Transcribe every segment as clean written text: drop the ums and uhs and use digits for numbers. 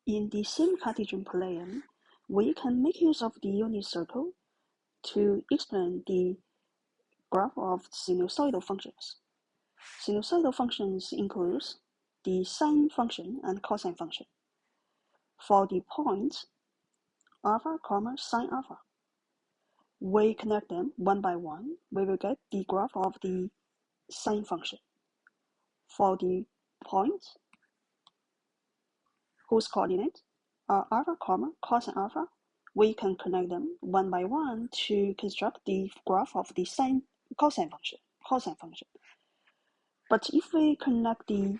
In the same Cartesian plane, we can make use of the unit circle to explain the graph of sinusoidal functions. Sinusoidal functions includes the sine function and cosine function. For the points alpha, sine alpha, we connect them one by one, we will get the graph of the sine function. For the points whose coordinates are alpha, cosine alpha, we can connect them one by one to construct the graph of the cosine function. But if we connect the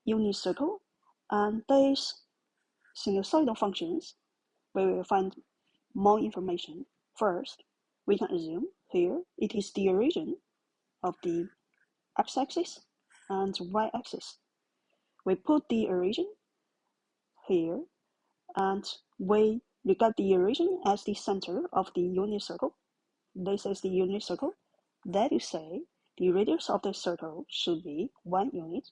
unit circle and these sinusoidal functions, we will find more information. First, we can assume here it is the origin of the x-axis and y-axis. We put the origin here and we regard the origin as the center of the unit circle. This is the unit circle. That is say, the radius of the circle should be 1 unit.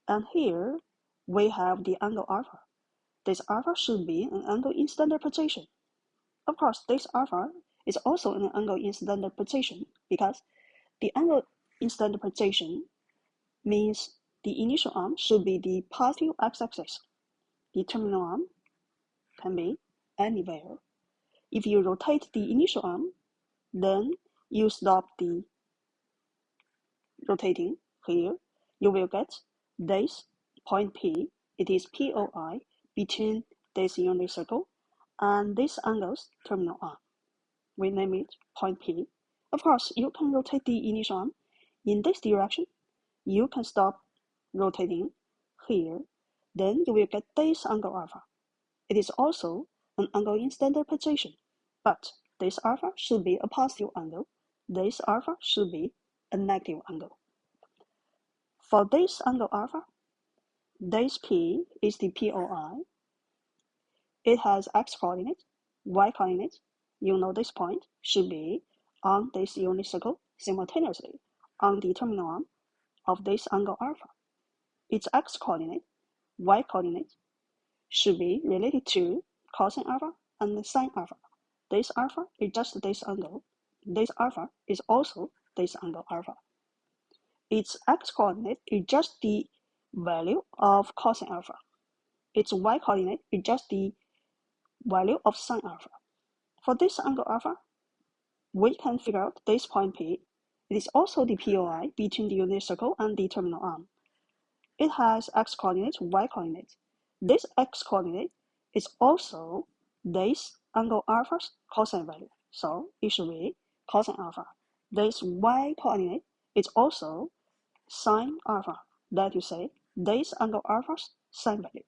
And here we have the angle alpha. This alpha should be an angle in standard position. Of course, this alpha is also an angle in standard position because the angle in standard position means the initial arm should be the positive x-axis. The terminal arm can be anywhere. If you rotate the initial arm, then you stop the rotating here. You will get this point P. It is POI between this unit circle and this angle's terminal arm. We name it point P. Of course, you can rotate the initial arm in this direction. You can stop rotating here. Then you will get this angle alpha. It is also an angle in standard position, but this alpha should be a positive angle. This alpha should be a negative angle. For this angle alpha, this P is the POI. It has x coordinate, y coordinate. You know this point should be on this unit circle simultaneously on the terminal arm of this angle alpha. Its x coordinate, y coordinate should be related to cosine alpha and sine alpha. This alpha is just this angle. This alpha is also this angle alpha. Its x coordinate is just the value of cosine alpha. Its y coordinate is just the value of sine alpha. For this angle alpha, we can figure out this point P. It is also the POI between the unit circle and the terminal arm. It has x coordinate, y coordinate. This x coordinate is also this angle alpha's cosine value, so it should be cosine alpha. This y coordinate is also sine alpha, that is say, this angle alpha's sine value.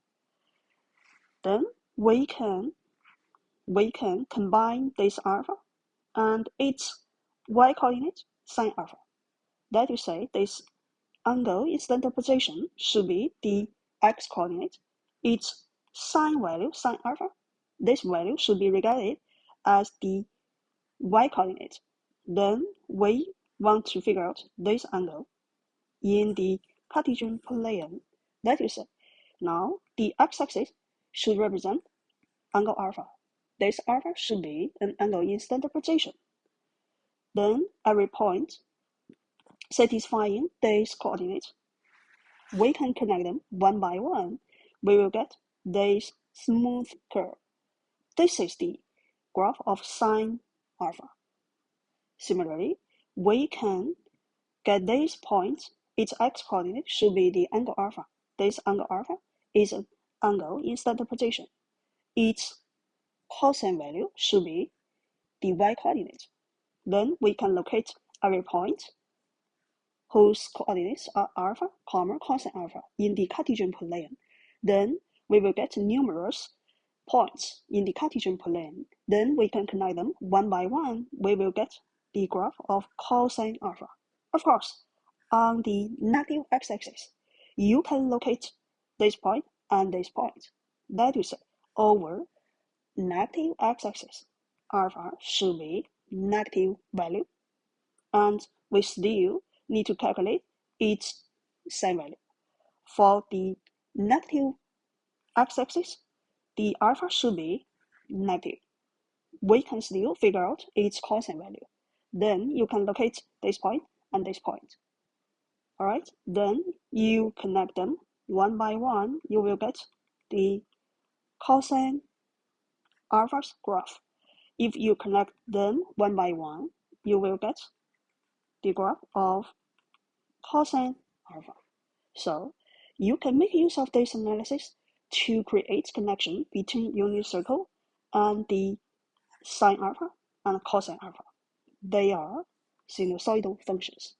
Then we can combine this alpha and its y coordinate sine alpha. That is say, this angle in standard position should be the x coordinate. Its sine value, sine alpha, this value should be regarded as the y coordinate. Then we want to figure out this angle in the Cartesian plane. That is, now the x-axis should represent angle alpha. This alpha should be an angle in standard position. Then every point satisfying this coordinate, we can connect them one by one. We will get this smooth curve. This is the graph of sine alpha. Similarly, we can get these points. Its x coordinate should be the angle alpha. This angle alpha is an angle in standard position. Its cosine value should be the y coordinate. Then we can locate every point whose coordinates are alpha, cosine alpha in the Cartesian plane. Then we will get numerous points in the Cartesian plane. Then we can connect them one by one. We will get the graph of cosine alpha. Of course, on the negative x-axis, you can locate this point and this point. That is, over negative x-axis, alpha should be negative value, and we still need to calculate its sine value. For the negative x-axis, the alpha should be negative. We can still figure out its cosine value. Then you can locate this point and this point. Alright, then you connect them one by one, you will get the cosine alpha's graph. If you connect them one by one, you will get the graph of cosine alpha. So you can make use of this analysis to create connection between unit circle and the sine alpha and cosine alpha. They are sinusoidal functions.